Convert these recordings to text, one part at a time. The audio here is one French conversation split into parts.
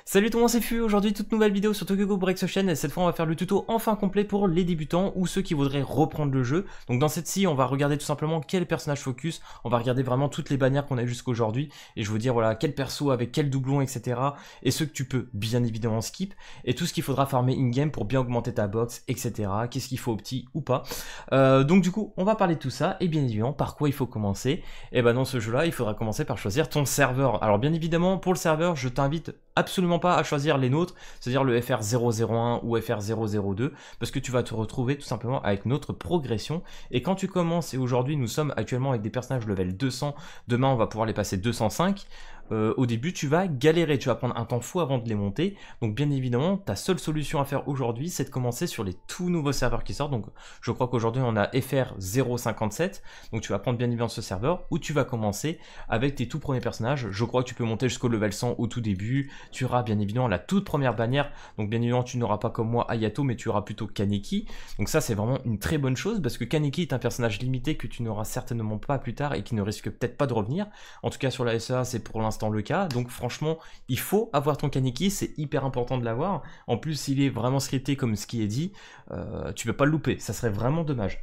Salut tout le monde, c'est Fu. Aujourd'hui toute nouvelle vidéo sur Tokyo Ghoul Breaks Ocean et cette fois on va faire le tuto enfin complet pour les débutants ou ceux qui voudraient reprendre le jeu. Donc dans cette-ci on va regarder tout simplement quel personnage focus, on va regarder vraiment toutes les bannières qu'on a jusqu'à aujourd'hui et je vais vous dire voilà quel perso avec quel doublon etc. et ceux que tu peux bien évidemment skip et tout ce qu'il faudra farmer in-game pour bien augmenter ta box etc. Qu'est-ce qu'il faut au petit ou pas. Donc du coup on va parler de tout ça et bien évidemment par quoi il faut commencer. Et ben dans ce jeu là il faudra commencer par choisir ton serveur. Alors bien évidemment pour le serveur je t'invite absolument pas à choisir les nôtres, c'est-à-dire le FR001 ou FR002, parce que tu vas te retrouver tout simplement avec notre progression, et quand tu commences, et aujourd'hui nous sommes actuellement avec des personnages level 200, demain on va pouvoir les passer 205, au début tu vas galérer, tu vas prendre un temps fou avant de les monter, donc bien évidemment ta seule solution à faire aujourd'hui c'est de commencer sur les tout nouveaux serveurs qui sortent, donc je crois qu'aujourd'hui on a FR057, donc tu vas prendre bien évidemment ce serveur, où tu vas commencer avec tes tout premiers personnages, je crois que tu peux monter jusqu'au level 100 au tout début, tu auras bien évidemment la toute première bannière, donc bien évidemment tu n'auras pas comme moi Hayato, mais tu auras plutôt Kaneki, donc ça c'est vraiment une très bonne chose, parce que Kaneki est un personnage limité que tu n'auras certainement pas plus tard, et qui ne risque peut-être pas de revenir, en tout cas sur la SEA c'est pour l'instant le cas, donc franchement il faut avoir ton Kaneki, c'est hyper important de l'avoir, en plus il est vraiment scripté comme ce qui est dit, tu peux pas le louper, ça serait vraiment dommage.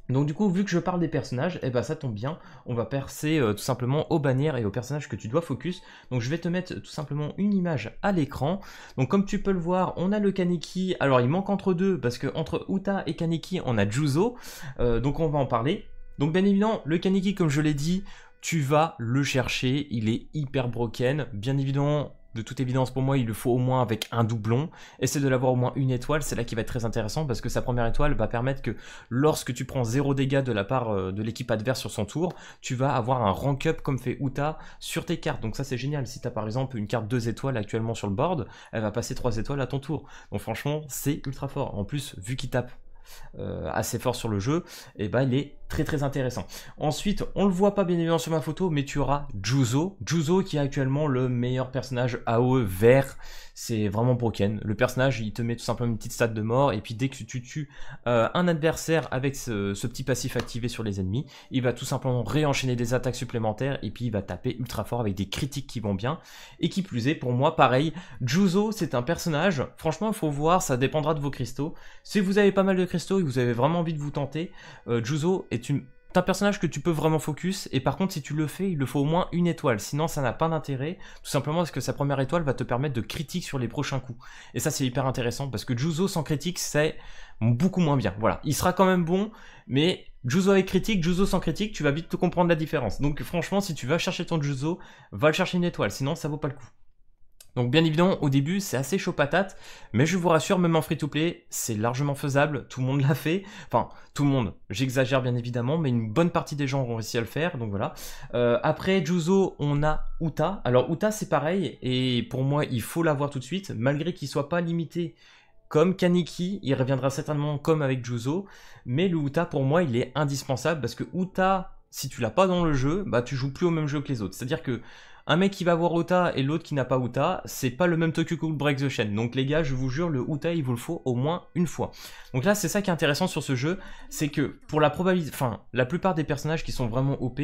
Donc du coup, vu que je parle des personnages, eh ben ça tombe bien, on va passer tout simplement aux bannières et aux personnages que tu dois focus. Donc je vais te mettre tout simplement une image à l'écran. Donc comme tu peux le voir, on a le Kaneki, alors il manque entre deux, parce que entre Uta et Kaneki, on a Juzo, donc on va en parler. Donc bien évidemment, le Kaneki, comme je l'ai dit, tu vas le chercher, il est hyper broken, bien évidemment. De toute évidence, pour moi, il le faut au moins avec un doublon. Essaie de l'avoir au moins une étoile, c'est là qui va être très intéressant parce que sa première étoile va permettre que lorsque tu prends 0 dégâts de la part de l'équipe adverse sur son tour, tu vas avoir un rank up comme fait Uta sur tes cartes. Donc ça c'est génial. Si tu as par exemple une carte 2 étoiles actuellement sur le board, elle va passer 3 étoiles à ton tour. Donc franchement, c'est ultra fort. En plus, vu qu'il tape assez fort sur le jeu, et bah il est très intéressant. Ensuite, on le voit pas bien évidemment sur ma photo, mais tu auras Juzo qui est actuellement le meilleur personnage AOE vert. C'est vraiment broken. Le personnage, il te met tout simplement une petite stat de mort, et puis dès que tu tues un adversaire avec ce petit passif activé sur les ennemis, il va tout simplement réenchaîner des attaques supplémentaires, et puis il va taper ultra fort avec des critiques qui vont bien. Et qui plus est, pour moi, pareil, Juzo, c'est un personnage, franchement, il faut voir, ça dépendra de vos cristaux. Si vous avez pas mal de cristaux et que vous avez vraiment envie de vous tenter, Juzo est un personnage que tu peux vraiment focus, et par contre si tu le fais, il le faut au moins une étoile, sinon ça n'a pas d'intérêt, tout simplement parce que sa première étoile va te permettre de critique sur les prochains coups, et ça c'est hyper intéressant, parce que Juzo sans critique c'est beaucoup moins bien, voilà, il sera quand même bon, mais Juzo avec critique, Juzo sans critique, tu vas vite te comprendre la différence, donc franchement si tu vas chercher ton Juzo, va le chercher une étoile, sinon ça vaut pas le coup. Donc bien évidemment au début c'est assez chaud patate, mais je vous rassure, même en free to play c'est largement faisable, tout le monde l'a fait, enfin tout le monde, j'exagère bien évidemment, mais une bonne partie des gens ont réussi à le faire, donc voilà. Après Juzo on a Uta, alors Uta c'est pareil, et pour moi il faut l'avoir tout de suite, malgré qu'il soit pas limité comme Kaneki, il reviendra certainement comme avec Juzo, mais le Uta pour moi il est indispensable, parce que Uta, si tu l'as pas dans le jeu, bah tu joues plus au même jeu que les autres, c'est-à-dire que un mec qui va avoir Uta et l'autre qui n'a pas Uta, c'est pas le même Tokyo Ghoul Breaks Ocean. Donc les gars, je vous jure, le Uta, il vous le faut au moins une fois. Donc là, c'est ça qui est intéressant sur ce jeu, c'est que pour la probabilité, enfin, la plupart des personnages qui sont vraiment OP,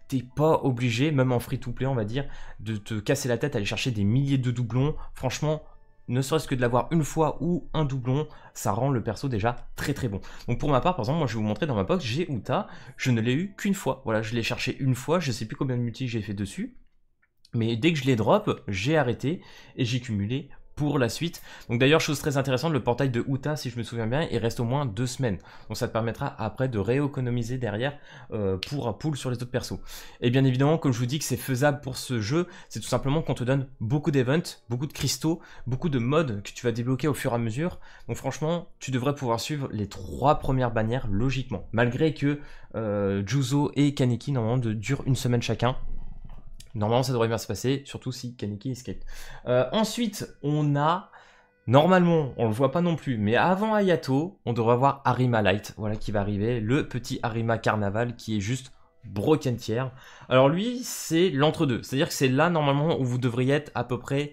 t'es pas obligé, même en free to play, on va dire, de te casser la tête à aller chercher des milliers de doublons. Franchement, ne serait-ce que de l'avoir une fois ou un doublon, ça rend le perso déjà très bon. Donc pour ma part, par exemple, moi je vais vous montrer dans ma box, j'ai Uta, je ne l'ai eu qu'une fois. Voilà, je l'ai cherché une fois, je sais plus combien de multi j'ai fait dessus. Mais dès que je les drop, j'ai arrêté et j'ai cumulé pour la suite. Donc d'ailleurs, chose très intéressante, le portail de Uta, si je me souviens bien, il reste au moins 2 semaines. Donc ça te permettra après de rééconomiser derrière pour un pool sur les autres persos. Et bien évidemment, comme je vous dis que c'est faisable pour ce jeu, c'est tout simplement qu'on te donne beaucoup d'events, beaucoup de cristaux, beaucoup de modes que tu vas débloquer au fur et à mesure. Donc franchement, tu devrais pouvoir suivre les 3 premières bannières logiquement. Malgré que Juzo et Kaneki, normalement, durent une semaine chacun. Normalement, ça devrait bien se passer, surtout si Kaneki escape. Ensuite, on a... Normalement, on le voit pas non plus, mais avant Hayato, on devrait avoir Arima Light, voilà qui va arriver, le petit Arima Carnaval qui est juste broken tier. Alors lui, c'est l'entre-deux, c'est-à-dire que c'est là normalement où vous devriez être à peu près,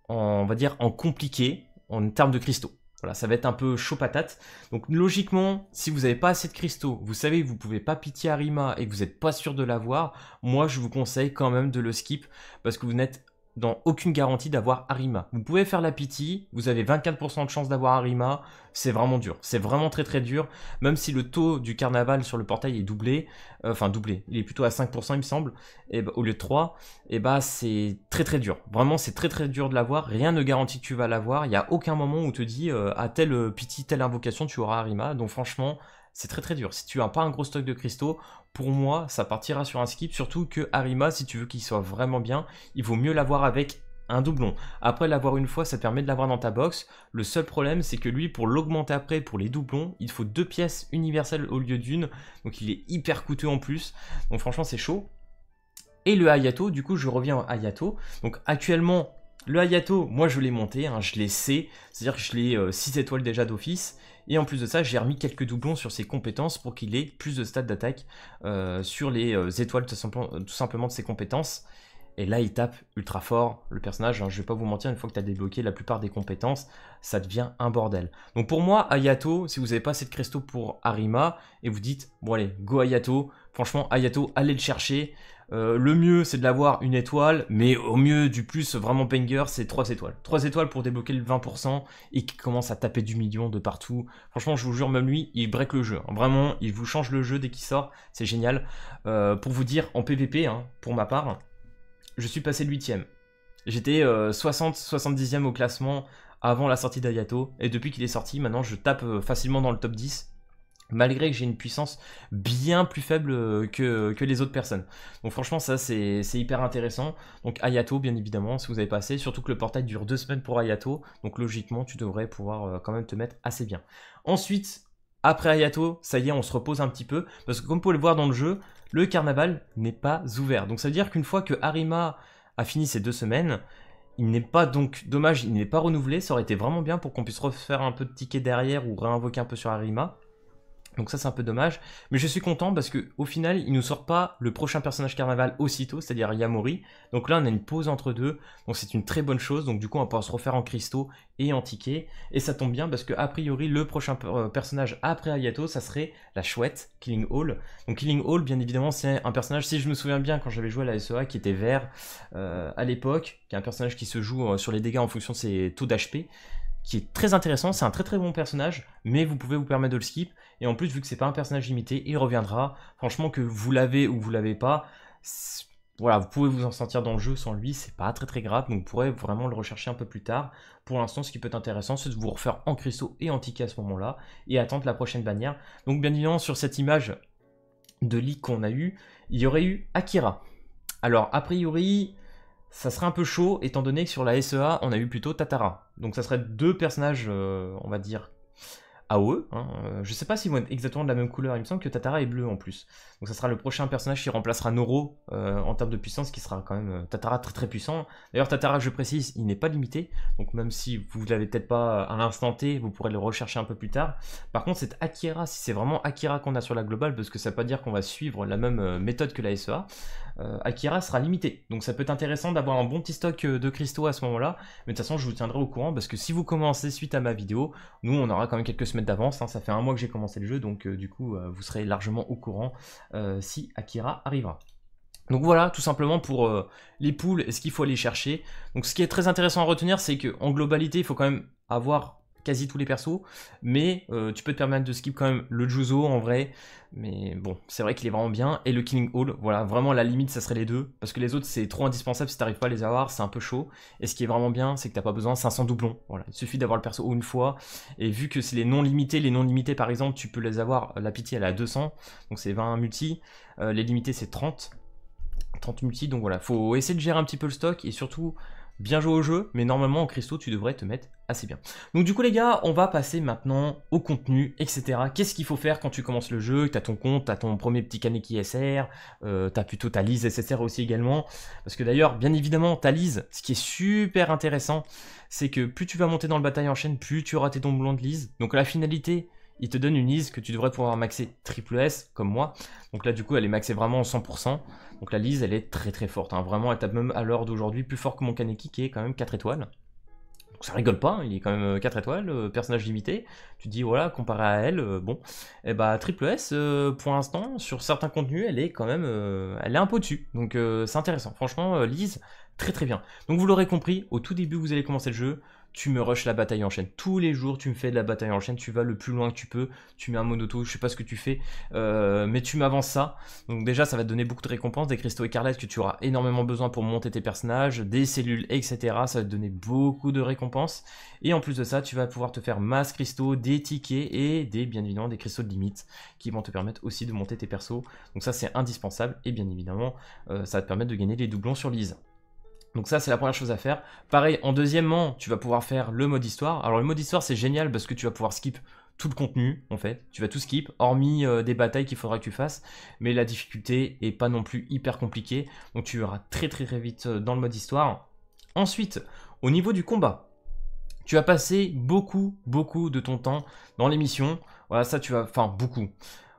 on va dire, en compliqué, en termes de cristaux. Voilà, ça va être un peu chaud patate. Donc logiquement, si vous n'avez pas assez de cristaux, vous savez que vous pouvez pas pitié Arima et que vous n'êtes pas sûr de l'avoir, moi je vous conseille quand même de le skip parce que vous n'êtes dans aucune garantie d'avoir Arima. Vous pouvez faire la pity, vous avez 24% de chance d'avoir Arima, c'est vraiment dur, c'est vraiment très très dur, même si le taux du carnaval sur le portail est doublé, enfin doublé, il est plutôt à 5% il me semble, et au lieu de 3, et bah c'est très très dur, vraiment c'est très très dur de l'avoir, rien ne garantit que tu vas l'avoir, il n'y a aucun moment où on te dit à telle pity, telle invocation tu auras Arima, donc franchement c'est très très dur. Si tu n'as pas un gros stock de cristaux, pour moi, ça partira sur un skip, surtout que Arima, si tu veux qu'il soit vraiment bien, il vaut mieux l'avoir avec un doublon. Après l'avoir une fois, ça te permet de l'avoir dans ta box. Le seul problème, c'est que lui, pour l'augmenter après, pour les doublons, il faut 2 pièces universelles au lieu d'une, donc il est hyper coûteux en plus. Donc franchement, c'est chaud. Et le Hayato, du coup, je reviens à Hayato. Donc actuellement, le Hayato, moi je l'ai monté, hein, je l'ai C, c'est-à-dire que je l'ai 6 étoiles déjà d'office. Et en plus de ça, j'ai remis quelques doublons sur ses compétences pour qu'il ait plus de stats d'attaque sur les étoiles tout simplement de ses compétences. Et là, il tape ultra fort le personnage. Hein, je vais pas vous mentir, une fois que tu as débloqué la plupart des compétences, ça devient un bordel. Donc pour moi, Hayato, si vous n'avez pas assez de cristaux pour Arima, et vous dites, bon allez, go Hayato, franchement, Hayato, allez le chercher. Le mieux, c'est de l'avoir une étoile, mais au mieux du plus, vraiment banger, c'est 3 étoiles. 3 étoiles pour débloquer le 20% et qui commence à taper du million de partout. Franchement, je vous jure, même lui, il break le jeu. Vraiment, il vous change le jeu dès qu'il sort, c'est génial. Pour vous dire, en PVP, hein, pour ma part, je suis passé de 8ème. J'étais 60-70ème au classement avant la sortie d'Hayato, et depuis qu'il est sorti, maintenant je tape facilement dans le top 10. Malgré que j'ai une puissance bien plus faible que les autres personnes. Donc franchement ça c'est hyper intéressant. Donc Hayato bien évidemment si vous avez passé, surtout que le portail dure 2 semaines pour Hayato, donc logiquement tu devrais pouvoir quand même te mettre assez bien. Ensuite, après Hayato, ça y est on se repose un petit peu, parce que comme vous pouvez le voir dans le jeu, le carnaval n'est pas ouvert. Donc ça veut dire qu'une fois que Arima a fini ses 2 semaines, il n'est pas donc, dommage, il n'est pas renouvelé, ça aurait été vraiment bien pour qu'on puisse refaire un peu de tickets derrière ou réinvoquer un peu sur Arima. Donc ça c'est un peu dommage, mais je suis content parce que au final il nous sort pas le prochain personnage carnaval aussitôt, c'est-à-dire Yamori. Donc là on a une pause entre deux, donc c'est une très bonne chose, donc du coup on va pouvoir se refaire en cristaux et en tickets, et ça tombe bien parce que a priori le prochain personnage après Hayato ça serait la chouette, Killing Hall. Donc Killing Hall bien évidemment c'est un personnage, si je me souviens bien quand j'avais joué à la SEA, qui était vert à l'époque, qui est un personnage qui se joue sur les dégâts en fonction de ses taux d'HP, qui est très intéressant, c'est un très très bon personnage, mais vous pouvez vous permettre de le skip, et en plus vu que c'est pas un personnage limité, il reviendra, franchement que vous l'avez ou vous l'avez pas, voilà, vous pouvez vous en sortir dans le jeu sans lui, c'est pas très très grave, donc vous pourrez vraiment le rechercher un peu plus tard. Pour l'instant, ce qui peut être intéressant, c'est de vous refaire en cristaux et en tickets à ce moment-là, et attendre la prochaine bannière. Donc bien évidemment, sur cette image de leak qu'on a eu, il y aurait eu Akira. Alors a priori, ça serait un peu chaud, étant donné que sur la SEA, on a eu plutôt Tatara. Donc ça serait 2 personnages, on va dire, AOE. Hein. Je sais pas s'ils vont être exactement de la même couleur, il me semble que Tatara est bleu en plus. Donc ça sera le prochain personnage qui remplacera Noro en termes de puissance, qui sera quand même Tatara très très puissant. D'ailleurs Tatara, je précise, il n'est pas limité, donc même si vous ne l'avez peut-être pas à l'instant T, vous pourrez le rechercher un peu plus tard. Par contre c'est Akira, si c'est vraiment Akira qu'on a sur la globale, parce que ça ne veut pas dire qu'on va suivre la même méthode que la SEA, Akira sera limité. Donc ça peut être intéressant d'avoir un bon petit stock de cristaux à ce moment-là, mais de toute façon je vous tiendrai au courant, parce que si vous commencez suite à ma vidéo, nous on aura quand même quelques semaines d'avance, hein, ça fait un mois que j'ai commencé le jeu, donc du coup vous serez largement au courant si Akira arrivera. Donc voilà, tout simplement pour les poules et ce qu'il faut aller chercher. Donc ce qui est très intéressant à retenir, c'est qu'en globalité, il faut quand même avoir quasi tous les persos, mais tu peux te permettre de skip quand même le Juzo en vrai, mais bon, c'est vrai qu'il est vraiment bien, et le Killing Hall, voilà, vraiment la limite ça serait les deux, parce que les autres c'est trop indispensable, si t'arrives pas à les avoir, c'est un peu chaud, et ce qui est vraiment bien, c'est que t'as pas besoin de 500 doublons, voilà, il suffit d'avoir le perso une fois, et vu que c'est les non limités par exemple, tu peux les avoir, la pity elle est à 200, donc c'est 20 multi, les limités c'est 30 multi, donc voilà, faut essayer de gérer un petit peu le stock, et surtout bien jouer au jeu, mais normalement en cristaux tu devrais te mettre assez bien. Donc du coup les gars, on va passer maintenant au contenu, etc. Qu'est-ce qu'il faut faire quand tu commences le jeu, t'as ton compte, t'as ton premier petit Kaneki SR, t'as plutôt ta lise SSR aussi également, parce que d'ailleurs, bien évidemment, ta lise, ce qui est super intéressant, c'est que plus tu vas monter dans le bataille en chaîne, plus tu auras tes doublons de lise. Donc la finalité, il te donne une lise que tu devrais pouvoir maxer triple S, comme moi. Donc là, du coup, elle est maxée vraiment en 100%. Donc la lise, elle est très très forte. Hein. Vraiment, elle tape même à l'heure d'aujourd'hui plus fort que mon Kaneki, qui est quand même 4 étoiles. Donc ça rigole pas, hein. Il est quand même 4 étoiles, personnage limité. Tu te dis, voilà, comparé à elle, bon. Et bah, triple S, pour l'instant, sur certains contenus, elle est quand même, elle est un peu au-dessus. Donc c'est intéressant. Franchement, lise, très très bien. Donc vous l'aurez compris, au tout début vous allez commencer le jeu, tu me rushes la bataille en chaîne. Tous les jours, tu me fais de la bataille en chaîne, tu vas le plus loin que tu peux, tu mets un monoto, je sais pas ce que tu fais, mais tu m'avances ça. Donc déjà, ça va te donner beaucoup de récompenses, des cristaux écarlates que tu auras énormément besoin pour monter tes personnages, des cellules, etc. Ça va te donner beaucoup de récompenses. Et en plus de ça, tu vas pouvoir te faire masse cristaux, des tickets et bien évidemment, des cristaux de limite qui vont te permettre aussi de monter tes persos. Donc ça, c'est indispensable et bien évidemment, ça va te permettre de gagner des doublons sur Lise. Donc ça, c'est la première chose à faire. Pareil, en deuxièmement, tu vas pouvoir faire le mode histoire. Alors le mode histoire, c'est génial parce que tu vas pouvoir skip tout le contenu, en fait. Tu vas tout skip, hormis des batailles qu'il faudra que tu fasses. Mais la difficulté est pas non plus hyper compliquée. Donc tu verras très très très vite dans le mode histoire. Ensuite, au niveau du combat, tu vas passer beaucoup de ton temps dans les missions. Voilà, ça tu vas... Enfin, beaucoup.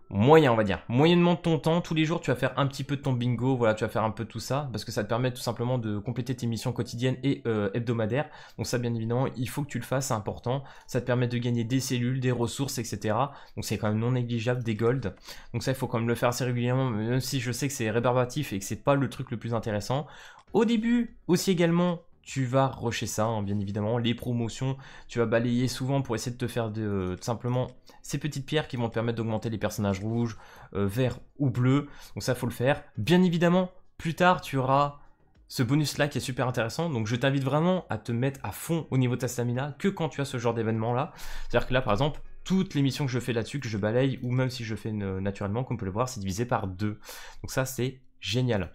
Moyen, on va dire. Moyennement de ton temps, tous les jours, tu vas faire un petit peu de ton bingo, voilà, tu vas faire un peu de tout ça, parce que ça te permet tout simplement de compléter tes missions quotidiennes et hebdomadaires. Donc ça, bien évidemment, il faut que tu le fasses, c'est important. Ça te permet de gagner des cellules, des ressources, etc. Donc c'est quand même non négligeable, des golds. Donc ça, il faut quand même le faire assez régulièrement, même si je sais que c'est rébarbatif et que c'est pas le truc le plus intéressant. Au début, aussi également, tu vas rusher ça, hein, bien évidemment, les promotions, tu vas balayer souvent pour essayer de te faire tout simplement ces petites pierres qui vont te permettre d'augmenter les personnages rouges, verts ou bleus, donc ça faut le faire. Bien évidemment, plus tard tu auras ce bonus là qui est super intéressant, donc je t'invite vraiment à te mettre à fond au niveau de ta stamina que quand tu as ce genre d'événement là, c'est-à-dire que là par exemple, toutes les missions que je fais là-dessus, que je balaye, ou même si je fais naturellement, comme on peut le voir, c'est divisé par 2, donc ça c'est génial.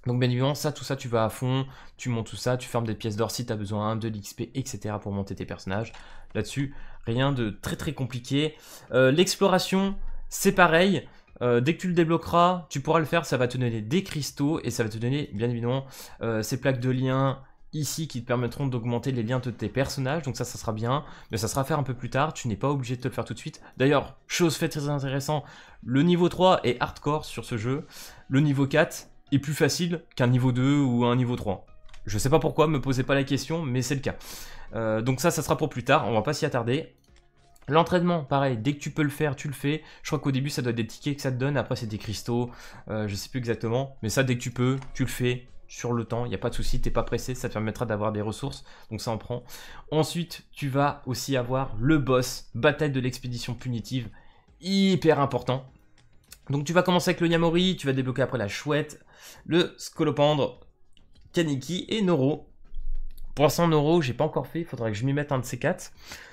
Donc bien évidemment, ça, tout ça, tu vas à fond, tu montes tout ça, tu fermes des pièces d'or si tu as besoin, de l'XP, etc. pour monter tes personnages. Là-dessus, rien de très très compliqué. L'exploration, c'est pareil. Dès que tu le débloqueras, tu pourras le faire, ça va te donner des cristaux et ça va te donner, bien évidemment, ces plaques de liens ici qui te permettront d'augmenter les liens de tes personnages. Donc ça sera bien, mais ça sera à faire un peu plus tard. Tu n'es pas obligé de te le faire tout de suite. D'ailleurs, chose faite très intéressant, le niveau 3 est hardcore sur ce jeu. Le niveau 4... est plus facile qu'un niveau 2 ou un niveau 3. Je sais pas pourquoi, me posez pas la question, mais c'est le cas. Donc ça sera pour plus tard, on va pas s'y attarder. L'entraînement, pareil, dès que tu peux le faire, tu le fais. Je crois qu'au début, ça doit être des tickets que ça te donne, après c'est des cristaux, je sais plus exactement. Mais ça, dès que tu peux, tu le fais sur le temps, il n'y a pas de souci, t'es pas pressé, ça te permettra d'avoir des ressources, donc ça en prend. Ensuite, tu vas aussi avoir le boss, bataille de l'expédition punitive, hyper important. Donc tu vas commencer avec le Yamori, tu vas débloquer après la chouette, le Scolopendre, Kaneki et Noro. Pour l'instant Noro, j'ai pas encore fait, il faudrait que je m'y mette un de ces 4.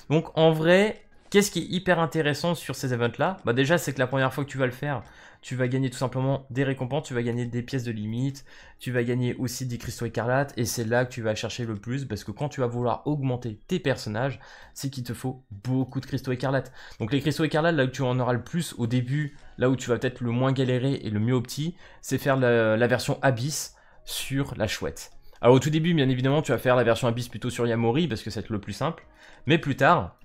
Donc en vrai, qu'est-ce qui est hyper intéressant sur ces events là? Bah déjà c'est que la première fois que tu vas le faire, tu vas gagner tout simplement des récompenses, tu vas gagner des pièces de limite, tu vas gagner aussi des cristaux écarlates, et c'est là que tu vas chercher le plus, parce que quand tu vas vouloir augmenter tes personnages, c'est qu'il te faut beaucoup de cristaux écarlates. Donc les cristaux écarlates, là où tu en auras le plus au début, là où tu vas peut-être le moins galérer et le mieux opti, c'est faire la version Abyss sur la chouette. Alors au tout début, bien évidemment, tu vas faire la version Abyss plutôt sur Yamori, parce que c'est le plus simple, mais plus tard,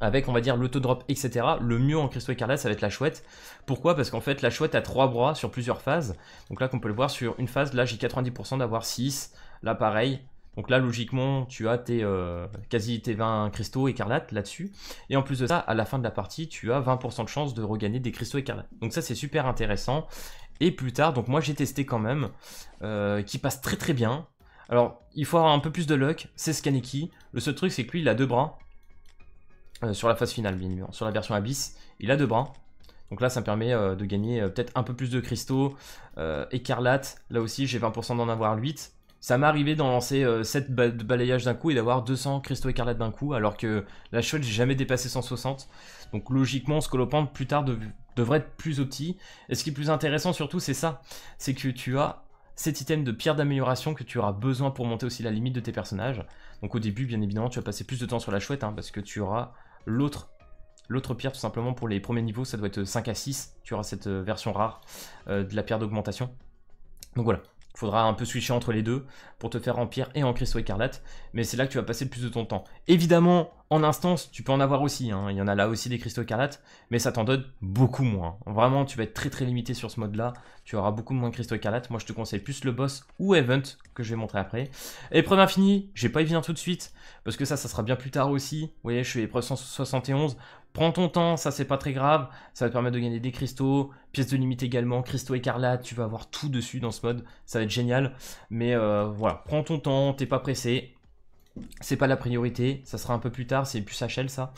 avec on va dire l'autodrop, etc. Le mieux en cristaux écarlates, ça va être la chouette. Pourquoi? Parce qu'en fait la chouette a 3 bras sur plusieurs phases. Donc là, comme on peut le voir sur une phase, là j'ai 90% d'avoir 6. Là pareil. Donc là logiquement tu as quasi tes 20 cristaux écarlates là-dessus. Et en plus de ça, à la fin de la partie, tu as 20% de chance de regagner des cristaux écarlates. Donc ça c'est super intéressant. Et plus tard, donc moi j'ai testé quand même, qui passe très très bien. Alors il faut avoir un peu plus de luck, c'est Kaneki. Le seul truc c'est que lui il a 2 bras. Sur la phase finale, bien évidemment. Sur la version Abyss, il a 2 bras. Donc là, ça me permet de gagner peut-être un peu plus de cristaux. Écarlate, là aussi, j'ai 20% d'en avoir 8. Ça m'est arrivé d'en lancer 7 balayages d'un coup et d'avoir 200 cristaux écarlates d'un coup, alors que la chouette, j'ai jamais dépassé 160. Donc logiquement, Scolopendre, plus tard, devrait être plus opti. Et ce qui est plus intéressant surtout, c'est ça. C'est que tu as cet item de pierre d'amélioration que tu auras besoin pour monter aussi la limite de tes personnages. Donc au début, bien évidemment, tu vas passer plus de temps sur la chouette, hein, parce que tu auras l'autre pierre tout simplement pour les premiers niveaux, ça doit être 5 à 6, tu auras cette version rare de la pierre d'augmentation. Donc voilà, il faudra un peu switcher entre les deux pour te faire en pierre et en cristaux écarlates, mais c'est là que tu vas passer le plus de ton temps. Évidemment, En instance, tu peux en avoir aussi, hein. Il y en a là aussi des cristaux écarlates, mais ça t'en donne beaucoup moins. Vraiment, tu vas être très très limité sur ce mode-là, tu auras beaucoup moins de cristaux écarlates. Moi, je te conseille plus le boss ou event, que je vais montrer après. Épreuve infinie, j'ai pas y venir tout de suite, parce que ça sera bien plus tard aussi. Vous voyez, je suis épreuve 171. Prends ton temps, ça c'est pas très grave, ça va te permettre de gagner des cristaux, pièces de limite également, cristaux écarlates, tu vas avoir tout dessus dans ce mode, ça va être génial. Mais voilà, prends ton temps, t'es pas pressé. C'est pas la priorité, ça sera un peu plus tard, c'est plus HL ça.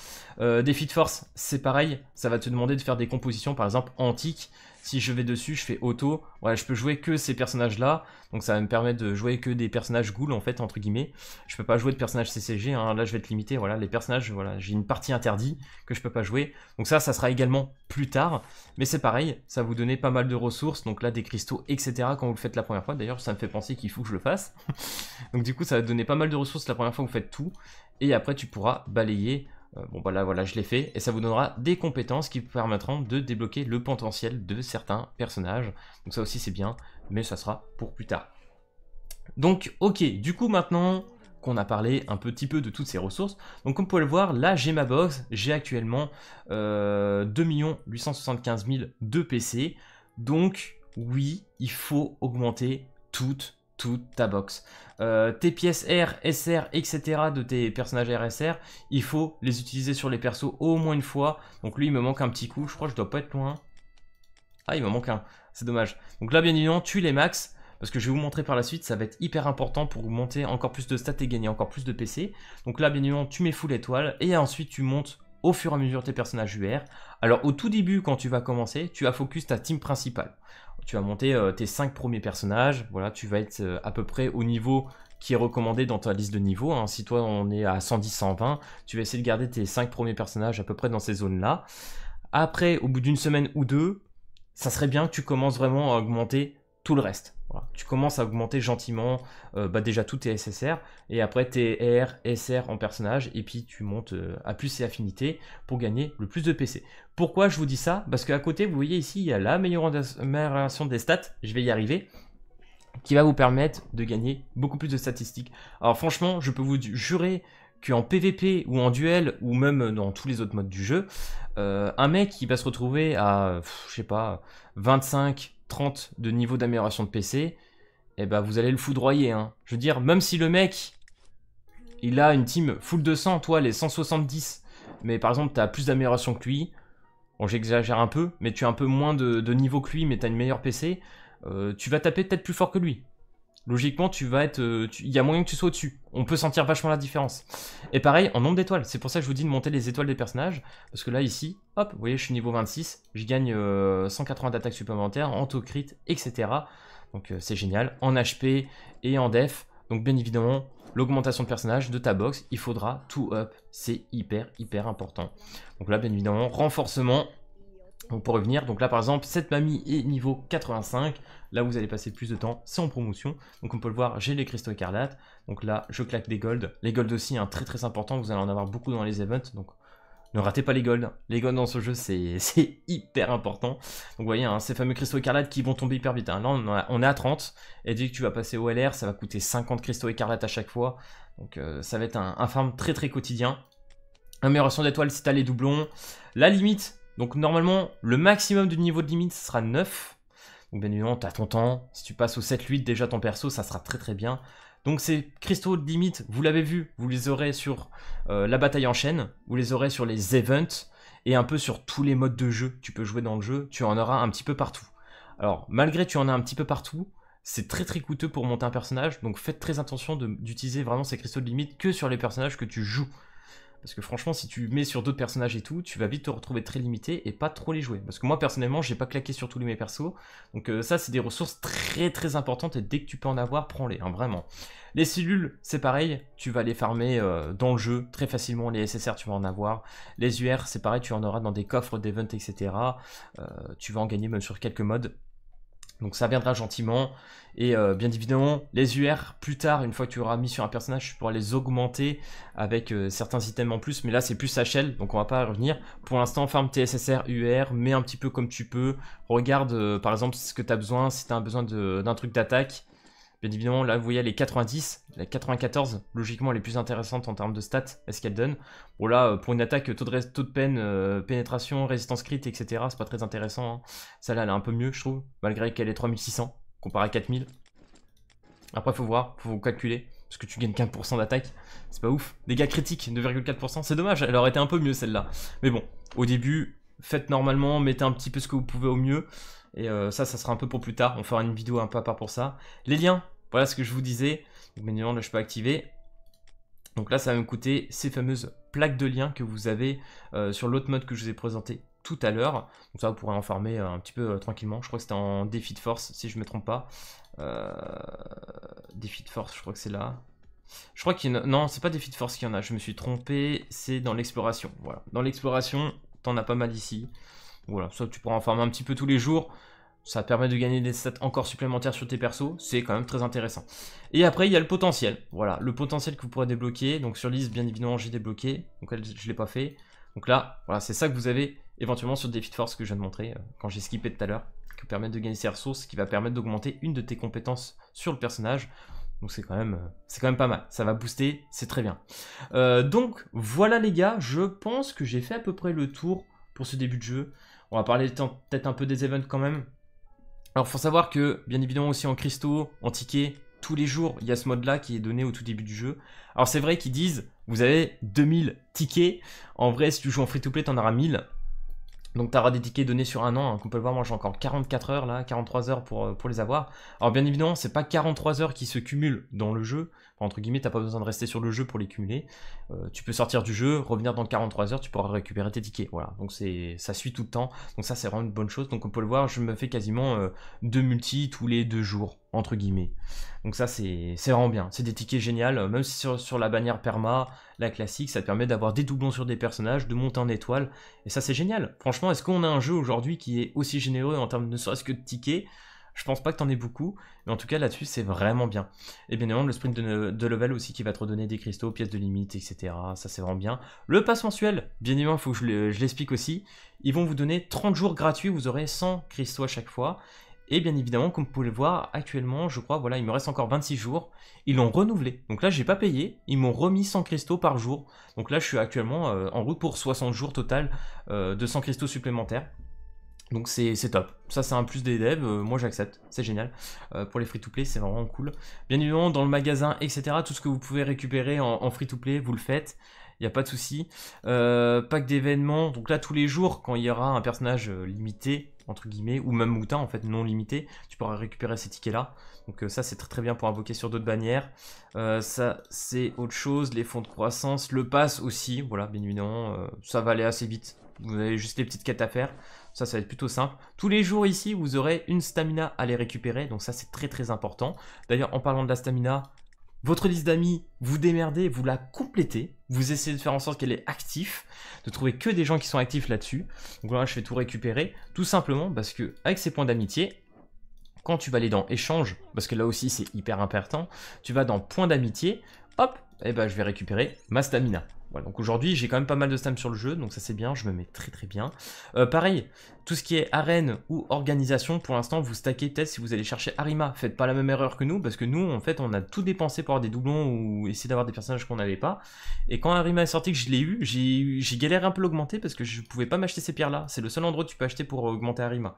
Défi de force, c'est pareil, ça va te demander de faire des compositions, par exemple antique. Si je vais dessus, je fais auto, voilà, je peux jouer que ces personnages-là, donc ça va me permettre de jouer que des personnages ghouls en fait, entre guillemets. Je peux pas jouer de personnages CCG, hein. Là je vais être limité, voilà, les personnages, voilà, j'ai une partie interdite que je peux pas jouer. Donc ça sera également plus tard, mais c'est pareil, ça va vous donner pas mal de ressources, donc là des cristaux, etc. quand vous le faites la première fois. D'ailleurs, ça me fait penser qu'il faut que je le fasse. Donc du coup, ça va te donner pas mal de ressources la première fois que vous faites tout, et après tu pourras balayer. Bon bah là voilà, je l'ai fait, et ça vous donnera des compétences qui vous permettront de débloquer le potentiel de certains personnages. Donc ça aussi c'est bien, mais ça sera pour plus tard. Donc ok, du coup maintenant qu'on a parlé un petit peu de toutes ces ressources, donc comme vous pouvez le voir, là j'ai ma box, j'ai actuellement 2 875 000 de PC, donc oui, il faut augmenter toute ta box. Tes pièces R, SR, etc. de tes personnages RSR, il faut les utiliser sur les persos au moins une fois. Donc lui, il me manque un petit coup. Je crois que je dois pas être loin. Ah, il me manque un. C'est dommage. Donc là, bien évidemment, tu les max. Parce que je vais vous montrer par la suite, ça va être hyper important pour monter encore plus de stats et gagner encore plus de PC. Donc là, bien évidemment, tu mets full étoile. Et ensuite, tu montes au fur et à mesure tes personnages UR. Alors au tout début, quand tu vas commencer, tu vas focus ta team principale. Tu vas monter tes 5 premiers personnages, voilà, tu vas être à peu près au niveau qui est recommandé dans ta liste de niveaux, hein. Si toi on est à 110, 120, tu vas essayer de garder tes 5 premiers personnages à peu près dans ces zones-là. Après, au bout d'une semaine ou deux, ça serait bien que tu commences vraiment à augmenter tout le reste. Voilà. Tu commences à augmenter gentiment déjà tous tes SSR, et après tes R, SR en personnage, et puis tu montes à plus et affinités pour gagner le plus de PC. Pourquoi je vous dis ça? Parce qu'à côté, vous voyez ici, il y a l'amélioration des stats, je vais y arriver, qui va vous permettre de gagner beaucoup plus de statistiques. Alors franchement, je peux vous jurer qu'en PVP ou en duel, ou même dans tous les autres modes du jeu, un mec qui va se retrouver à, je sais pas, 25, 30 de niveau d'amélioration de PC, eh ben vous allez le foudroyer, hein. Je veux dire, même si le mec, il a une team full 200, toi les 170, mais par exemple tu as plus d'amélioration que lui, bon j'exagère un peu, mais tu as un peu moins de niveau que lui, mais tu as une meilleure PC, tu vas taper peut-être plus fort que lui. Logiquement, tu vas être, il y a moyen que tu sois au-dessus. On peut sentir vachement la différence. Et pareil, en nombre d'étoiles. C'est pour ça que je vous dis de monter les étoiles des personnages. Parce que là, ici, hop, vous voyez, je suis niveau 26. Je gagne 180 d'attaques supplémentaires, en auto-crit, etc. Donc c'est génial. En HP et en def. Donc bien évidemment, l'augmentation de personnage de ta box, il faudra tout up. C'est hyper important. Donc là, bien évidemment, renforcement. Donc pour revenir, donc là par exemple, cette mamie est niveau 85, là vous allez passer plus de temps, c'est en promotion, donc on peut le voir, j'ai les cristaux écarlates, donc là je claque des golds, les golds aussi, hein, très important, vous allez en avoir beaucoup dans les events, donc ne ratez pas les golds dans ce jeu c'est hyper important, donc vous voyez, hein, ces fameux cristaux écarlates qui vont tomber hyper vite, hein. Là on est à 30, et dès que tu vas passer au LR, ça va coûter 50 cristaux écarlates à chaque fois, donc ça va être un farm très quotidien. Amélioration d'étoiles si t'as les doublons, la limite. Donc normalement, le maximum du niveau de limite, ce sera 9. Donc bien évidemment, tu as ton temps. Si tu passes au 7-8, déjà ton perso, ça sera très bien. Donc ces cristaux de limite, vous l'avez vu, vous les aurez sur la bataille en chaîne, vous les aurez sur les events, et un peu sur tous les modes de jeu. Tu peux jouer dans le jeu, tu en auras un petit peu partout. Alors, malgré que tu en as un petit peu partout, c'est très coûteux pour monter un personnage, donc faites très attention d'utiliser vraiment ces cristaux de limite que sur les personnages que tu joues. Parce que franchement, si tu mets sur d'autres personnages et tout, tu vas vite te retrouver très limité et pas trop les jouer. Parce que moi, personnellement, j'ai pas claqué sur tous mes persos. Donc ça, c'est des ressources très importantes et dès que tu peux en avoir, prends-les, hein, vraiment. Les cellules, c'est pareil, tu vas les farmer dans le jeu très facilement. Les SSR, tu vas en avoir. Les UR, c'est pareil, tu en auras dans des coffres d'event, etc. Tu vas en gagner même sur quelques modes. Donc ça viendra gentiment, et bien évidemment les UR plus tard, une fois que tu auras mis sur un personnage, tu pourras les augmenter avec certains items en plus, mais là c'est plus HL, donc on va pas revenir. Pour l'instant, farm tes SSR, UR, mets un petit peu comme tu peux, regarde par exemple ce que tu as besoin, si tu as besoin d'un truc d'attaque, Bien évidemment, là, vous voyez les 90, la 94, logiquement, les plus intéressantes en termes de stats, est-ce qu'elle donne. Bon, là, pour une attaque, taux de peine, pénétration, résistance crit, etc., c'est pas très intéressant. Hein. Celle-là, elle est un peu mieux, je trouve, malgré qu'elle est 3600, comparé à 4000. Après, faut voir, faut calculer, parce que tu gagnes 15% d'attaque, c'est pas ouf. Dégâts critiques, 2,4%, c'est dommage, elle aurait été un peu mieux, celle-là. Mais bon, au début, faites normalement, mettez un petit peu ce que vous pouvez au mieux. Et ça sera un peu pour plus tard. On fera une vidéo un peu à part pour ça. Les liens, voilà ce que je vous disais. Donc, bien évidemment, là, je peux activer. Donc là, ça va me coûter ces fameuses plaques de liens que vous avez sur l'autre mode que je vous ai présenté tout à l'heure. Donc ça, vous pourrez en farmer un petit peu tranquillement. Je crois que c'était en défi de force, si je ne me trompe pas. Défi de force, je crois que c'est là. Je crois qu'il y en a... Non, c'est pas défi de force qu'il y en a. Je me suis trompé. C'est dans l'exploration. Voilà. Dans l'exploration, t'en as pas mal ici. Voilà, ça tu pourras en farmer un petit peu tous les jours. Ça permet de gagner des stats encore supplémentaires sur tes persos. C'est quand même très intéressant. Et après, il y a le potentiel. Voilà, le potentiel que vous pourrez débloquer. Donc sur liste, bien évidemment, j'ai débloqué. Donc là, je ne l'ai pas fait. Donc là, voilà, c'est ça que vous avez éventuellement sur le défi de force que je viens de montrer quand j'ai skippé tout à l'heure. Qui vous permet de gagner ces ressources, qui va permettre d'augmenter une de tes compétences sur le personnage. Donc c'est quand même pas mal. Ça va booster, c'est très bien. Donc voilà les gars, je pense que j'ai fait à peu près le tour pour ce début de jeu. On va parler peut-être un peu des events quand même. Alors, faut savoir que, bien évidemment, aussi en cristaux, en tickets, tous les jours, il y a ce mode-là qui est donné au tout début du jeu. Alors, c'est vrai qu'ils disent, vous avez 2000 tickets. En vrai, si tu joues en free-to-play, t'en auras 1000. Donc, tu auras des tickets donnés sur un an. Hein, qu'on peut le voir, moi, j'ai encore 44 heures, là, 43 heures pour les avoir. Alors, bien évidemment, c'est pas 43 heures qui se cumulent dans le jeu. Enfin, entre guillemets, t'as pas besoin de rester sur le jeu pour les cumuler. Tu peux sortir du jeu, revenir dans 43 heures, tu pourras récupérer tes tickets. Voilà, donc ça suit tout le temps. Donc ça, c'est vraiment une bonne chose. Donc on peut le voir, je me fais quasiment 2 multis tous les 2 jours, entre guillemets. Donc ça, c'est vraiment bien. C'est des tickets géniaux, même si sur la bannière perma, la classique, ça te permet d'avoir des doublons sur des personnages, de monter en étoile. Et ça, c'est génial. Franchement, est-ce qu'on a un jeu aujourd'hui qui est aussi généreux en termes ne serait-ce que de tickets? Je pense pas que t'en aies beaucoup, mais en tout cas là-dessus c'est vraiment bien. Et bien évidemment le sprint de level aussi qui va te redonner des cristaux, pièces de limite, etc. Ça c'est vraiment bien. Le pass mensuel, bien évidemment il faut que je l'explique aussi. Ils vont vous donner 30 jours gratuits, vous aurez 100 cristaux à chaque fois. Et bien évidemment, comme vous pouvez le voir, actuellement, je crois, voilà, il me reste encore 26 jours. Ils l'ont renouvelé. Donc là, j'ai pas payé. Ils m'ont remis 100 cristaux par jour. Donc là, je suis actuellement en route pour 60 jours total de 100 cristaux supplémentaires. Donc c'est top, ça c'est un plus des devs, moi j'accepte, c'est génial. Pour les free-to-play c'est vraiment cool. Bien évidemment dans le magasin etc, tout ce que vous pouvez récupérer en free-to-play vous le faites, il n'y a pas de souci. Pack d'événements, donc là tous les jours quand il y aura un personnage limité entre guillemets, ou même moutin en fait non limité, tu pourras récupérer ces tickets là. Donc ça c'est très bien pour invoquer sur d'autres bannières. Ça c'est autre chose, les fonds de croissance, le pass aussi, voilà bien évidemment, ça va aller assez vite. Vous avez juste les petites quêtes à faire. Ça va être plutôt simple. Tous les jours ici, vous aurez une stamina à les récupérer. Donc ça, c'est très important. D'ailleurs, en parlant de la stamina, votre liste d'amis, vous démerdez, vous la complétez. Vous essayez de faire en sorte qu'elle est active. De trouver que des gens qui sont actifs là-dessus. Donc là, je vais tout récupérer. Tout simplement parce que avec ces points d'amitié, quand tu vas aller dans échange, parce que là aussi, c'est hyper important, tu vas dans points d'amitié, hop, et ben je vais récupérer ma stamina. Voilà, donc aujourd'hui j'ai quand même pas mal de stam sur le jeu, donc ça c'est bien, je me mets très bien. Pareil, tout ce qui est arène ou organisation, pour l'instant vous stackez peut-être si vous allez chercher Arima. Faites pas la même erreur que nous, parce que nous en fait on a tout dépensé pour avoir des doublons ou essayer d'avoir des personnages qu'on n'avait pas. Et quand Arima est sorti que je l'ai eu, j'ai galéré un peu l'augmenter parce que je pouvais pas m'acheter ces pierres là. C'est le seul endroit où tu peux acheter pour augmenter Arima.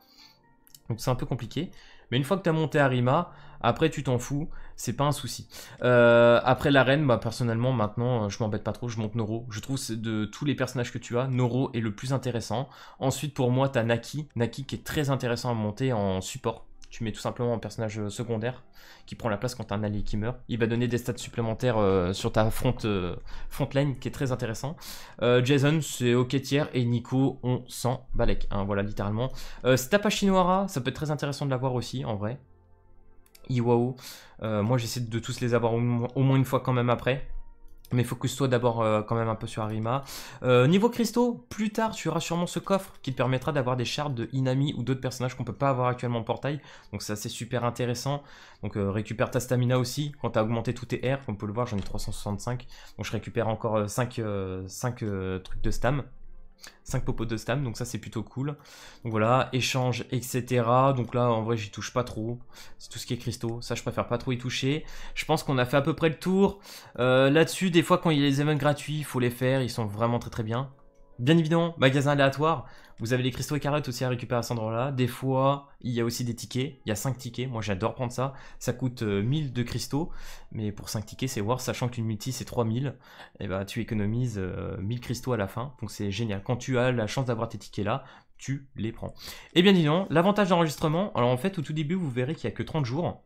Donc c'est un peu compliqué. Mais une fois que tu as monté Arima, après tu t'en fous, c'est pas un souci. Après l'arène, bah, personnellement maintenant je m'embête pas trop, je monte Noro. Je trouve de tous les personnages que tu as, Noro est le plus intéressant. Ensuite pour moi tu as Naki qui est très intéressant à monter en support. Tu mets tout simplement un personnage secondaire qui prend la place quand tu as un allié qui meurt. Il va donner des stats supplémentaires sur ta front line qui est très intéressant. Jason c'est ok tiers et Nico on s'en balèque, hein, voilà littéralement. Si t'as pas Shinwara, ça peut être très intéressant de l'avoir aussi en vrai. Iwao, moi j'essaie de tous les avoir au moins une fois quand même après. Mais focus-toi d'abord quand même un peu sur Arima. Niveau cristaux, plus tard tu auras sûrement ce coffre qui te permettra d'avoir des shards de Inami ou d'autres personnages qu'on peut pas avoir actuellement en portail. Donc ça c'est super intéressant. Donc récupère ta stamina aussi quand tu as augmenté tous tes R. Comme on peut le voir j'en ai 365. Donc je récupère encore 5 trucs de stam. 5 popos de stam, donc ça c'est plutôt cool. Donc voilà, échange, etc. Donc là en vrai j'y touche pas trop. C'est tout ce qui est cristaux, ça je préfère pas trop y toucher. Je pense qu'on a fait à peu près le tour. Là-dessus, des fois quand il y a les events gratuits, il faut les faire, ils sont vraiment très très bien. Bien évidemment, magasin aléatoire, vous avez les cristaux et carottes aussi à récupérer à cet endroit-là. Des fois, il y a aussi des tickets, il y a 5 tickets, moi j'adore prendre ça. Ça coûte 1000 de cristaux, mais pour 5 tickets c'est worth, sachant qu'une multi c'est 3000. Et bah tu économises 1000 cristaux à la fin, donc c'est génial. Quand tu as la chance d'avoir tes tickets là, tu les prends. Et bien évidemment, l'avantage d'enregistrement, alors en fait au tout début vous verrez qu'il n'y a que 30 jours.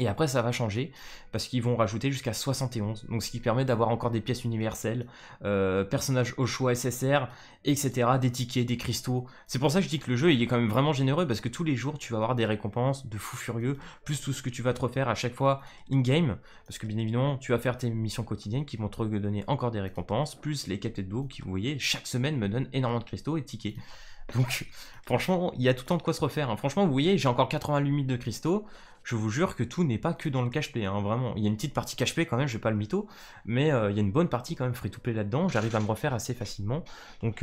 Et après ça va changer parce qu'ils vont rajouter jusqu'à 71, donc ce qui permet d'avoir encore des pièces universelles, personnages au choix SSR, etc., des tickets, des cristaux. C'est pour ça que je dis que le jeu il est quand même vraiment généreux parce que tous les jours tu vas avoir des récompenses de fou furieux, plus tout ce que tu vas te refaire à chaque fois in-game, parce que bien évidemment tu vas faire tes missions quotidiennes qui vont te donner encore des récompenses, plus les captures de book qui vous voyez chaque semaine me donnent énormément de cristaux et de tickets. Donc franchement il y a tout le temps de quoi se refaire, hein. Franchement vous voyez j'ai encore 80 limites de cristaux. Je vous jure que tout n'est pas que dans le cache-play, hein, vraiment. Il y a une petite partie cache-play quand même, je vais pas le mytho, mais il y a une bonne partie quand même free-to-play là-dedans. J'arrive à me refaire assez facilement, donc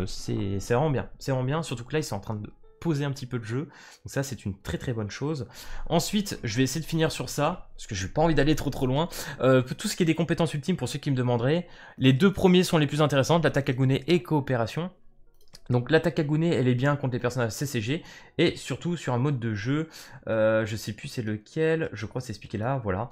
c'est vraiment bien. C'est vraiment bien, surtout que là ils sont en train de poser un petit peu de jeu, donc ça c'est une très très bonne chose. Ensuite, je vais essayer de finir sur ça, parce que j'ai pas envie d'aller trop loin. Tout ce qui est des compétences ultimes, pour ceux qui me demanderaient, les deux premiers sont les plus intéressantes, l'attaque Agune et coopération. Donc l'attaque Agune, elle est bien contre les personnages CCG et surtout sur un mode de jeu, je sais plus c'est lequel, je crois c'est expliqué là, voilà.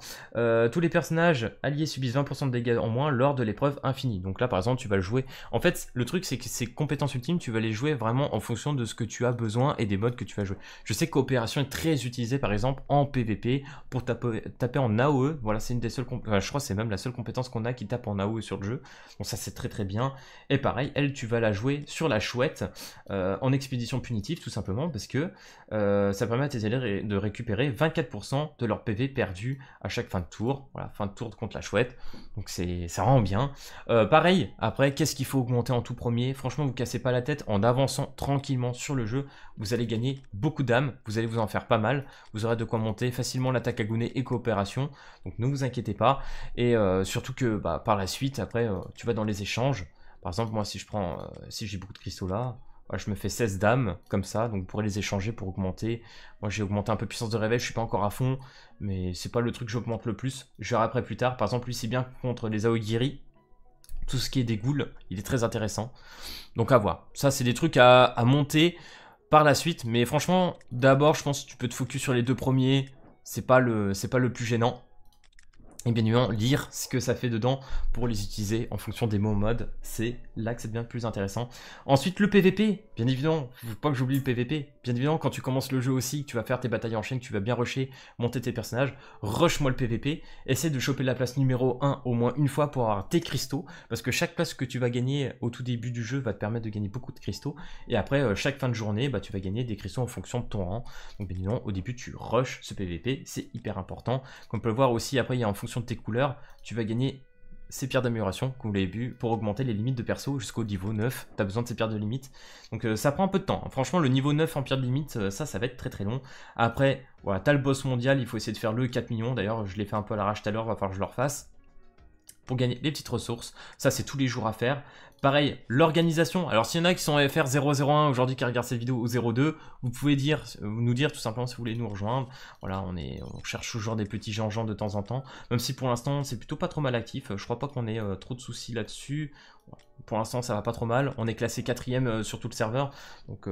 Tous les personnages alliés subissent 20% de dégâts en moins lors de l'épreuve infinie. Donc là par exemple tu vas le jouer, en fait le truc c'est que ces compétences ultimes tu vas les jouer vraiment en fonction de ce que tu as besoin et des modes que tu vas jouer. Je sais que coopération est très utilisée par exemple en PVP pour taper en AOE, voilà c'est une des seules, enfin, je crois que c'est même la seule compétence qu'on a qui tape en AOE sur le jeu. Donc ça c'est très très bien. Et pareil, elle tu vas la jouer sur la chouette. En expédition punitive tout simplement parce que ça permet à tes alliés de récupérer 24% de leur PV perdu à chaque fin de tour, voilà, fin de tour contre la chouette, donc c'est vraiment bien. Pareil, après qu'est-ce qu'il faut augmenter en tout premier? Franchement vous cassez pas la tête, en avançant tranquillement sur le jeu, vous allez gagner beaucoup d'âmes, vous allez vous en faire pas mal, vous aurez de quoi monter facilement l'attaque Agune et coopération, donc ne vous inquiétez pas, et surtout que bah, par la suite après tu vas dans les échanges. Par exemple, moi, si je prends, si j'ai beaucoup de cristaux là, je me fais 16 dames, comme ça, donc vous pourrez les échanger pour augmenter. Moi, j'ai augmenté un peu puissance de réveil, je suis pas encore à fond, mais c'est pas le truc que j'augmente le plus. Je verrai après plus tard. Par exemple, lui, c'est bien contre les Aogiri. Tout ce qui est des ghouls, il est très intéressant. Donc à voir. Ça, c'est des trucs à monter par la suite, mais franchement, d'abord, je pense que tu peux te focus sur les deux premiers. C'est pas le plus gênant. Et bien évidemment, lire ce que ça fait dedans pour les utiliser en fonction des mots modes, c'est là que c'est bien plus intéressant. Ensuite, le PVP, bien évidemment, faut pas que j'oublie le PVP. Bien évidemment, quand tu commences le jeu aussi, que tu vas faire tes batailles en chaîne, que tu vas bien rusher, monter tes personnages, rush-moi le PVP, essaie de choper la place numéro 1 au moins une fois pour avoir tes cristaux, parce que chaque place que tu vas gagner au tout début du jeu va te permettre de gagner beaucoup de cristaux, et après, chaque fin de journée, bah, tu vas gagner des cristaux en fonction de ton rang. Donc bien évidemment, au début, tu rushes ce PVP, c'est hyper important. Comme on peut le voir aussi, après, il y a en fonction de tes couleurs, tu vas gagner ces pierres d'amélioration, comme vous l'avez vu, pour augmenter les limites de perso jusqu'au niveau 9. Tu as besoin de ces pierres de limite. Donc ça prend un peu de temps. Franchement, le niveau 9 en pierre de limite, ça va être très très long. Après, voilà, tu as le boss mondial, il faut essayer de faire le 4 millions. D'ailleurs, je l'ai fait un peu à l'arrache tout à l'heure, va falloir que je le refasse. Pour gagner les petites ressources, ça c'est tous les jours à faire. Pareil, l'organisation, alors s'il y en a qui sont FR 001 aujourd'hui qui regardent cette vidéo ou 02, vous pouvez nous dire tout simplement si vous voulez nous rejoindre. Voilà, on cherche toujours des petits gens de temps en temps, même si pour l'instant c'est plutôt pas trop mal actif, je crois pas qu'on ait trop de soucis là-dessus. Pour l'instant ça va pas trop mal, on est classé 4ème sur tout le serveur, donc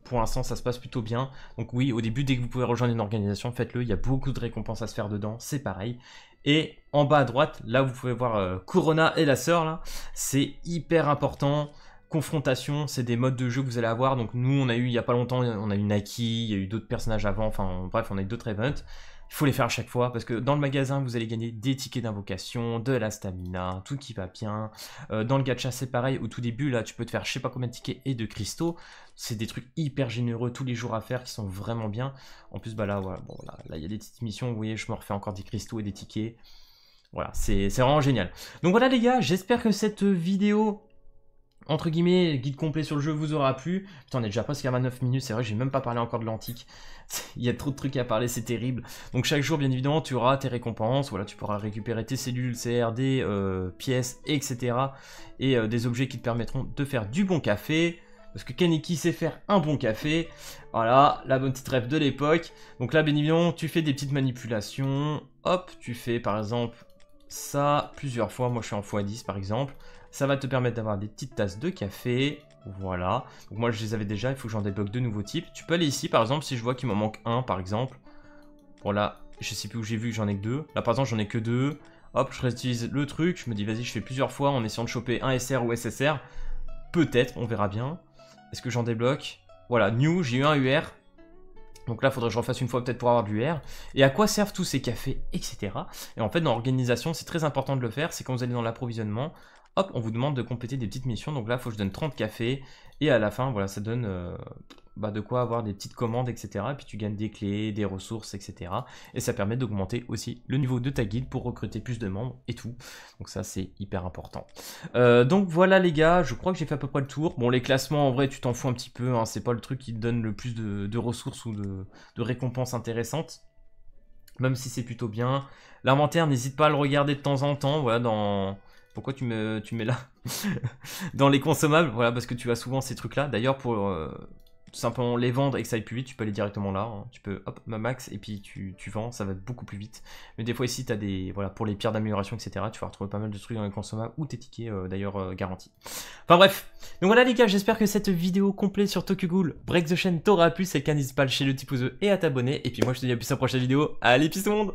pour l'instant ça se passe plutôt bien. Donc oui, au début dès que vous pouvez rejoindre une organisation, faites-le, il y a beaucoup de récompenses à se faire dedans, c'est pareil. Et en bas à droite, là vous pouvez voir Corona et la sœur là, c'est hyper important. Confrontation, c'est des modes de jeu que vous allez avoir. Donc nous on a eu il y a pas longtemps, on a eu Naki, il y a eu d'autres personnages avant, enfin bref on a eu d'autres events. Il faut les faire à chaque fois parce que dans le magasin vous allez gagner des tickets d'invocation, de la stamina, tout qui va bien. Dans le gacha c'est pareil, au tout début là tu peux te faire je sais pas combien de tickets et de cristaux. C'est des trucs hyper généreux tous les jours à faire qui sont vraiment bien. En plus bah là voilà, bon, là il y a des petites missions, vous voyez je me refais encore des cristaux et des tickets. Voilà, c'est vraiment génial. Donc voilà les gars, j'espère que cette vidéo entre guillemets, guide complet sur le jeu vous aura plu. Putain, on est déjà presque à 29 minutes, c'est vrai, j'ai même pas parlé encore de l'antique. Il y a trop de trucs à parler, c'est terrible. Donc chaque jour, bien évidemment, tu auras tes récompenses. Voilà, tu pourras récupérer tes cellules, CRD, pièces, etc. Et des objets qui te permettront de faire du bon café. Parce que Kaneki sait faire un bon café. Voilà, la bonne petite rêve de l'époque. Donc là, bien évidemment, tu fais des petites manipulations. Hop, tu fais par exemple ça plusieurs fois. Moi, je suis en x10 par exemple. Ça va te permettre d'avoir des petites tasses de café. Voilà. Donc moi, je les avais déjà. Il faut que j'en débloque de nouveaux types. Tu peux aller ici, par exemple, si je vois qu'il m'en manque un, par exemple. Voilà. Je sais plus où j'ai vu que j'en ai que 2. Là, par exemple, j'en ai que 2. Hop, je réutilise le truc. Je me dis, vas-y, je fais plusieurs fois en essayant de choper un SR ou SSR. Peut-être, on verra bien. Est-ce que j'en débloque? Voilà, new, j'ai eu un UR. Donc là, il faudrait que je refasse une fois peut-être pour avoir du UR. Et à quoi servent tous ces cafés, etc. Et en fait, dans l'organisation, c'est très important de le faire. C'est quand vous allez dans l'approvisionnement, hop, on vous demande de compléter des petites missions. Donc là, il faut que je donne 30 cafés. Et à la fin, voilà, ça donne de quoi avoir des petites commandes, etc. Et puis tu gagnes des clés, des ressources, etc. Et ça permet d'augmenter aussi le niveau de ta guilde pour recruter plus de membres et tout. Donc ça, c'est hyper important. Donc voilà les gars, je crois que j'ai fait à peu près le tour. Bon, les classements, en vrai, tu t'en fous un petit peu. Hein, c'est pas le truc qui te donne le plus de ressources ou de récompenses intéressantes. Même si c'est plutôt bien. L'inventaire, n'hésite pas à le regarder de temps en temps. Voilà, dans... Pourquoi tu mets là dans les consommables, voilà, parce que tu as souvent ces trucs là. D'ailleurs, pour tout simplement les vendre et que ça aille plus vite, tu peux aller directement là, hein. Tu peux hop, max, et puis tu vends, ça va beaucoup plus vite. Mais des fois ici, tu as des, voilà, pour les pierres d'amélioration, etc., tu vas retrouver pas mal de trucs dans les consommables ou tes tickets d'ailleurs garantis. Enfin bref, donc voilà les gars, j'espère que cette vidéo complète sur Tokyo Ghoul Break the Chain t'aura plu. C'est le cas, n'hésite pas à lâcher le petit pouce bleu et à t'abonner. Et puis moi je te dis à plus à la prochaine vidéo. Allez, peace tout le monde.